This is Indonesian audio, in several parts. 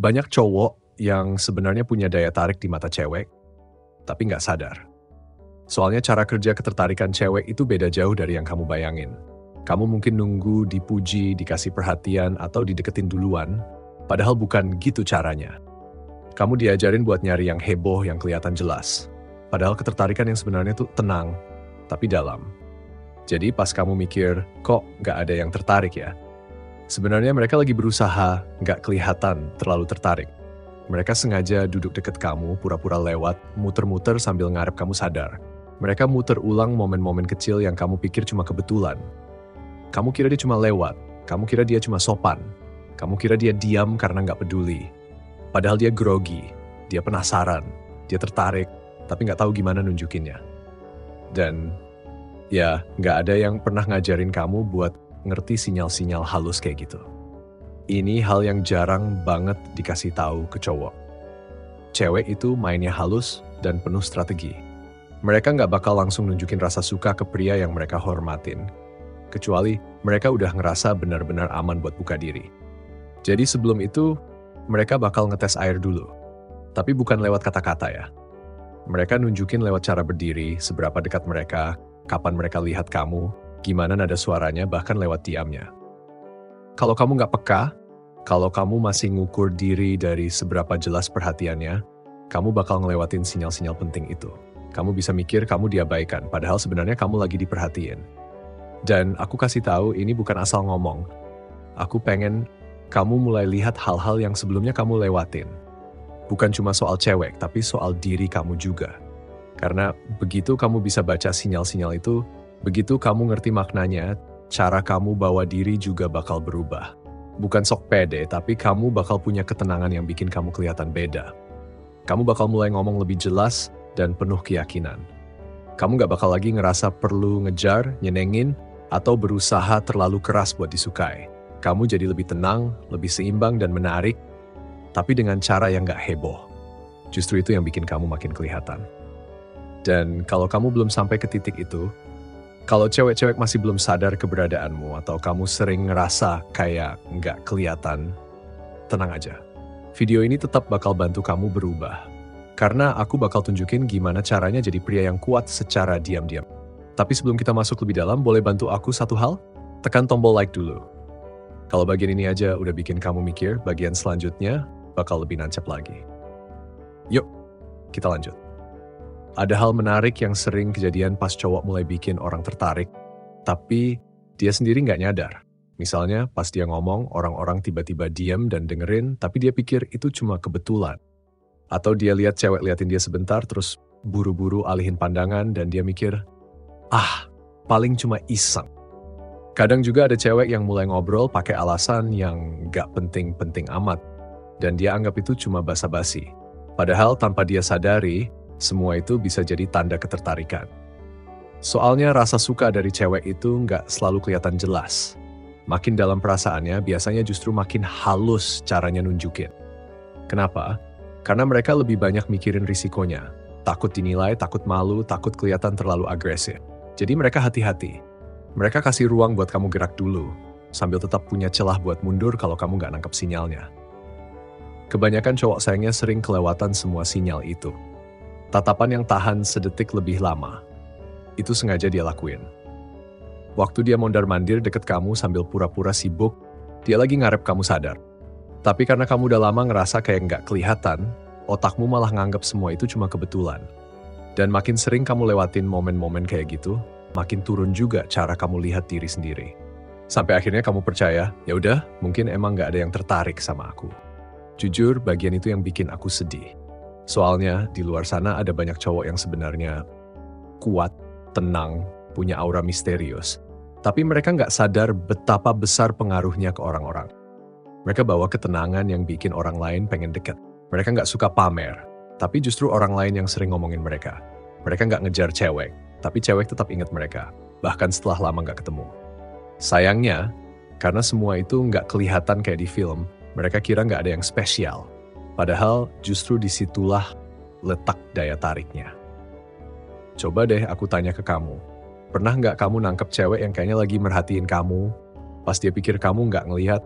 Banyak cowok yang sebenarnya punya daya tarik di mata cewek, tapi nggak sadar. Soalnya cara kerja ketertarikan cewek itu beda jauh dari yang kamu bayangin. Kamu mungkin nunggu dipuji, dikasih perhatian, atau dideketin duluan, padahal bukan gitu caranya. Kamu diajarin buat nyari yang heboh, yang kelihatan jelas. Padahal ketertarikan yang sebenarnya tuh tenang, tapi dalam. Jadi pas kamu mikir, kok nggak ada yang tertarik ya? Sebenarnya mereka lagi berusaha nggak kelihatan terlalu tertarik. Mereka sengaja duduk deket kamu, pura-pura lewat, muter-muter sambil ngarep kamu sadar. Mereka muter ulang momen-momen kecil yang kamu pikir cuma kebetulan. Kamu kira dia cuma lewat, kamu kira dia cuma sopan, kamu kira dia diam karena nggak peduli. Padahal dia grogi, dia penasaran, dia tertarik, tapi nggak tahu gimana nunjukinnya. Dan ya, nggak ada yang pernah ngajarin kamu buat ngerti sinyal-sinyal halus kayak gitu. Ini hal yang jarang banget dikasih tahu ke cowok. Cewek itu mainnya halus dan penuh strategi. Mereka nggak bakal langsung nunjukin rasa suka ke pria yang mereka hormatin, kecuali mereka udah ngerasa benar-benar aman buat buka diri. Jadi sebelum itu, mereka bakal ngetes air dulu. Tapi bukan lewat kata-kata ya. Mereka nunjukin lewat cara berdiri, seberapa dekat mereka, kapan mereka lihat kamu, gimana nada suaranya, bahkan lewat diamnya. Kalau kamu nggak peka, kalau kamu masih ngukur diri dari seberapa jelas perhatiannya, kamu bakal ngelewatin sinyal-sinyal penting itu. Kamu bisa mikir kamu diabaikan, padahal sebenarnya kamu lagi diperhatiin. Dan aku kasih tahu ini bukan asal ngomong. Aku pengen kamu mulai lihat hal-hal yang sebelumnya kamu lewatin. Bukan cuma soal cewek, tapi soal diri kamu juga. Karena begitu kamu bisa baca sinyal-sinyal itu, begitu kamu ngerti maknanya, cara kamu bawa diri juga bakal berubah. Bukan sok pede, tapi kamu bakal punya ketenangan yang bikin kamu kelihatan beda. Kamu bakal mulai ngomong lebih jelas dan penuh keyakinan. Kamu gak bakal lagi ngerasa perlu ngejar, nyenengin, atau berusaha terlalu keras buat disukai. Kamu jadi lebih tenang, lebih seimbang dan menarik, tapi dengan cara yang gak heboh. Justru itu yang bikin kamu makin kelihatan. Dan kalau kamu belum sampai ke titik itu, kalau cewek-cewek masih belum sadar keberadaanmu atau kamu sering ngerasa kayak nggak kelihatan, tenang aja. Video ini tetap bakal bantu kamu berubah. Karena aku bakal tunjukin gimana caranya jadi pria yang kuat secara diam-diam. Tapi sebelum kita masuk lebih dalam, boleh bantu aku satu hal? Tekan tombol like dulu. Kalau bagian ini aja udah bikin kamu mikir, bagian selanjutnya bakal lebih nancep lagi. Yuk, kita lanjut. Ada hal menarik yang sering kejadian pas cowok mulai bikin orang tertarik, tapi dia sendiri nggak nyadar. Misalnya pas dia ngomong, orang-orang tiba-tiba diam dan dengerin, tapi dia pikir itu cuma kebetulan. Atau dia lihat cewek liatin dia sebentar, terus buru-buru alihin pandangan dan dia mikir, paling cuma iseng. Kadang juga ada cewek yang mulai ngobrol pakai alasan yang nggak penting-penting amat, dan dia anggap itu cuma basa-basi. Padahal tanpa dia sadari, semua itu bisa jadi tanda ketertarikan. Soalnya rasa suka dari cewek itu nggak selalu kelihatan jelas. Makin dalam perasaannya, biasanya justru makin halus caranya nunjukin. Kenapa? Karena mereka lebih banyak mikirin risikonya. Takut dinilai, takut malu, takut kelihatan terlalu agresif. Jadi mereka hati-hati. Mereka kasih ruang buat kamu gerak dulu, sambil tetap punya celah buat mundur kalau kamu nggak nangkep sinyalnya. Kebanyakan cowok sayangnya sering kelewatan semua sinyal itu. Tatapan yang tahan sedetik lebih lama, itu sengaja dia lakuin. Waktu dia mondar-mandir deket kamu sambil pura-pura sibuk, dia lagi ngarep kamu sadar. Tapi karena kamu udah lama ngerasa kayak nggak kelihatan, otakmu malah nganggap semua itu cuma kebetulan. Dan makin sering kamu lewatin momen-momen kayak gitu, makin turun juga cara kamu lihat diri sendiri. Sampai akhirnya kamu percaya, ya udah, mungkin emang nggak ada yang tertarik sama aku. Jujur, bagian itu yang bikin aku sedih. Soalnya di luar sana ada banyak cowok yang sebenarnya kuat, tenang, punya aura misterius. Tapi mereka nggak sadar betapa besar pengaruhnya ke orang-orang. Mereka bawa ketenangan yang bikin orang lain pengen deket. Mereka nggak suka pamer, tapi justru orang lain yang sering ngomongin mereka. Mereka nggak ngejar cewek, tapi cewek tetap ingat mereka, bahkan setelah lama nggak ketemu. Sayangnya, karena semua itu nggak kelihatan kayak di film, mereka kira nggak ada yang spesial. Padahal justru disitulah letak daya tariknya. Coba deh aku tanya ke kamu, pernah nggak kamu nangkep cewek yang kayaknya lagi merhatiin kamu, pas dia pikir kamu nggak ngelihat?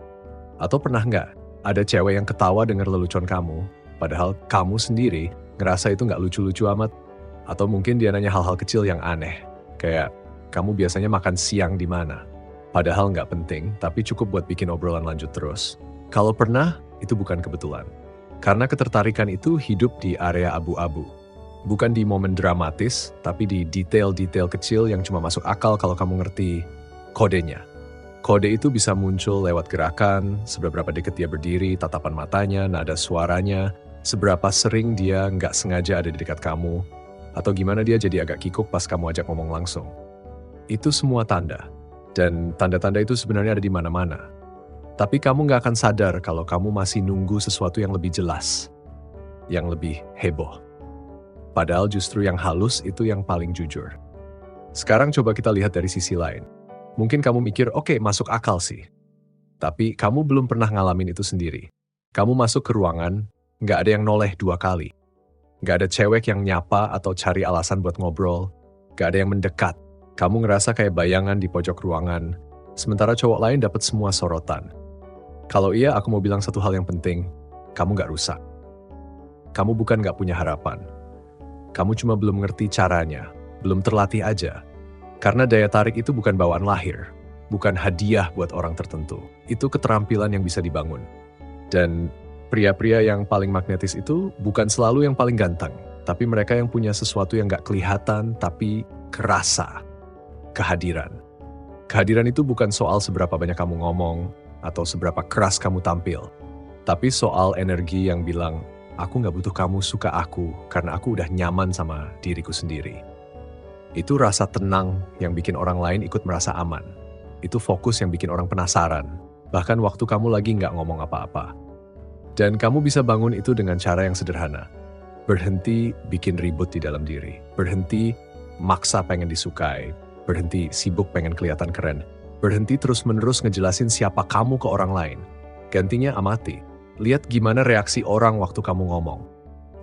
Atau pernah nggak Ada cewek yang ketawa dengar lelucon kamu, padahal kamu sendiri ngerasa itu nggak lucu-lucu amat. Atau mungkin dia nanya hal-hal kecil yang aneh, kayak kamu biasanya makan siang di mana? Padahal nggak penting, tapi cukup buat bikin obrolan lanjut terus. Kalau pernah, itu bukan kebetulan. Karena ketertarikan itu hidup di area abu-abu. Bukan di momen dramatis, tapi di detail-detail kecil yang cuma masuk akal kalau kamu ngerti kodenya. Kode itu bisa muncul lewat gerakan, seberapa dekat dia berdiri, tatapan matanya, nada suaranya, seberapa sering dia nggak sengaja ada di dekat kamu, atau gimana dia jadi agak kikuk pas kamu ajak ngomong langsung. Itu semua tanda. Dan tanda-tanda itu sebenarnya ada di mana-mana. Tapi kamu nggak akan sadar kalau kamu masih nunggu sesuatu yang lebih jelas, yang lebih heboh. Padahal justru yang halus itu yang paling jujur. Sekarang coba kita lihat dari sisi lain. Mungkin kamu mikir, oke, masuk akal sih. Tapi kamu belum pernah ngalamin itu sendiri. Kamu masuk ke ruangan, nggak ada yang noleh 2 kali. Nggak ada cewek yang nyapa atau cari alasan buat ngobrol. Nggak ada yang mendekat. Kamu ngerasa kayak bayangan di pojok ruangan, sementara cowok lain dapat semua sorotan. Kalau iya, aku mau bilang satu hal yang penting, kamu nggak rusak. Kamu bukan nggak punya harapan. Kamu cuma belum ngerti caranya, belum terlatih aja. Karena daya tarik itu bukan bawaan lahir, bukan hadiah buat orang tertentu. Itu keterampilan yang bisa dibangun. Dan pria-pria yang paling magnetis itu bukan selalu yang paling ganteng, tapi mereka yang punya sesuatu yang nggak kelihatan, tapi kerasa. Kehadiran. Kehadiran itu bukan soal seberapa banyak kamu ngomong atau seberapa keras kamu tampil, tapi soal energi yang bilang, aku nggak butuh kamu suka aku karena aku udah nyaman sama diriku sendiri. Itu rasa tenang yang bikin orang lain ikut merasa aman. Itu fokus yang bikin orang penasaran, bahkan waktu kamu lagi nggak ngomong apa-apa. Dan kamu bisa bangun itu dengan cara yang sederhana. Berhenti bikin ribut di dalam diri. Berhenti maksa pengen disukai. Berhenti sibuk pengen kelihatan keren. Berhenti terus-menerus ngejelasin siapa kamu ke orang lain. Gantinya amati. Lihat gimana reaksi orang waktu kamu ngomong.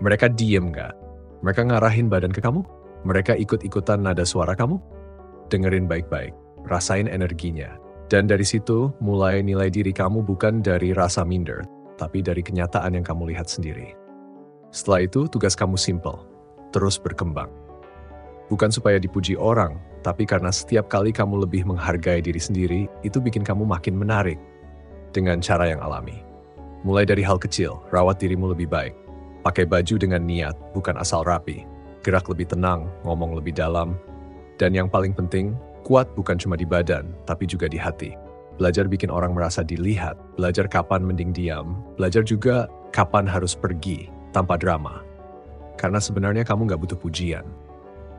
Mereka diem nggak? Mereka ngarahin badan ke kamu? Mereka ikut-ikutan nada suara kamu? Dengerin baik-baik. Rasain energinya. Dan dari situ, mulai nilai diri kamu bukan dari rasa minder, tapi dari kenyataan yang kamu lihat sendiri. Setelah itu, tugas kamu simple. Terus berkembang. Bukan supaya dipuji orang, tapi karena setiap kali kamu lebih menghargai diri sendiri, itu bikin kamu makin menarik dengan cara yang alami. Mulai dari hal kecil, rawat dirimu lebih baik. Pakai baju dengan niat, bukan asal rapi. Gerak lebih tenang, ngomong lebih dalam. Dan yang paling penting, kuat bukan cuma di badan, tapi juga di hati. Belajar bikin orang merasa dilihat, belajar kapan mending diam, belajar juga kapan harus pergi tanpa drama. Karena sebenarnya kamu nggak butuh pujian.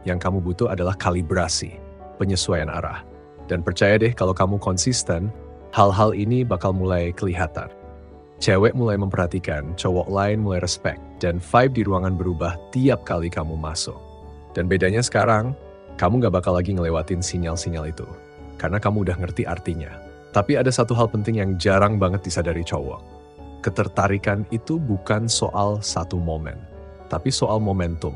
Yang kamu butuh adalah kalibrasi, penyesuaian arah. Dan percaya deh kalau kamu konsisten, hal-hal ini bakal mulai kelihatan. Cewek mulai memperhatikan, cowok lain mulai respect, dan vibe di ruangan berubah tiap kali kamu masuk. Dan bedanya sekarang, kamu gak bakal lagi ngelewatin sinyal-sinyal itu. Karena kamu udah ngerti artinya. Tapi ada satu hal penting yang jarang banget disadari cowok. Ketertarikan itu bukan soal satu momen, tapi soal momentum.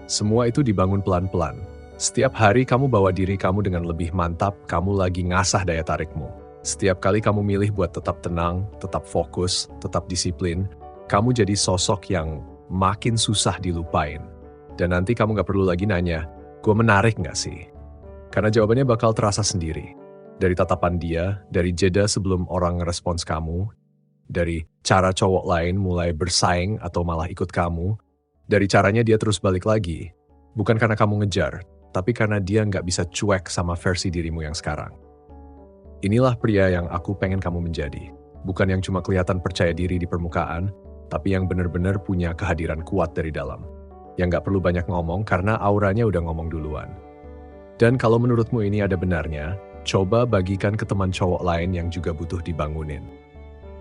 Semua itu dibangun pelan-pelan. Setiap hari kamu bawa diri kamu dengan lebih mantap, kamu lagi ngasah daya tarikmu. Setiap kali kamu milih buat tetap tenang, tetap fokus, tetap disiplin, kamu jadi sosok yang makin susah dilupain. Dan nanti kamu gak perlu lagi nanya, gue menarik gak sih? Karena jawabannya bakal terasa sendiri. Dari tatapan dia, dari jeda sebelum orang ngerespons kamu, dari cara cowok lain mulai bersaing atau malah ikut kamu, dari caranya dia terus balik lagi, bukan karena kamu ngejar, tapi karena dia nggak bisa cuek sama versi dirimu yang sekarang. Inilah pria yang aku pengen kamu menjadi. Bukan yang cuma kelihatan percaya diri di permukaan, tapi yang benar-benar punya kehadiran kuat dari dalam. Yang nggak perlu banyak ngomong karena auranya udah ngomong duluan. Dan kalau menurutmu ini ada benarnya, coba bagikan ke teman cowok lain yang juga butuh dibangunin.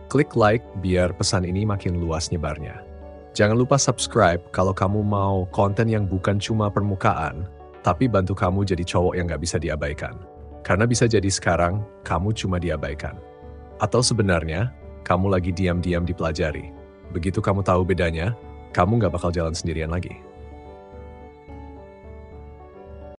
Klik like biar pesan ini makin luas nyebarnya. Jangan lupa subscribe kalau kamu mau konten yang bukan cuma permukaan, tapi bantu kamu jadi cowok yang gak bisa diabaikan. Karena bisa jadi sekarang, kamu cuma diabaikan. Atau sebenarnya, kamu lagi diam-diam dipelajari. Begitu kamu tahu bedanya, kamu gak bakal jalan sendirian lagi.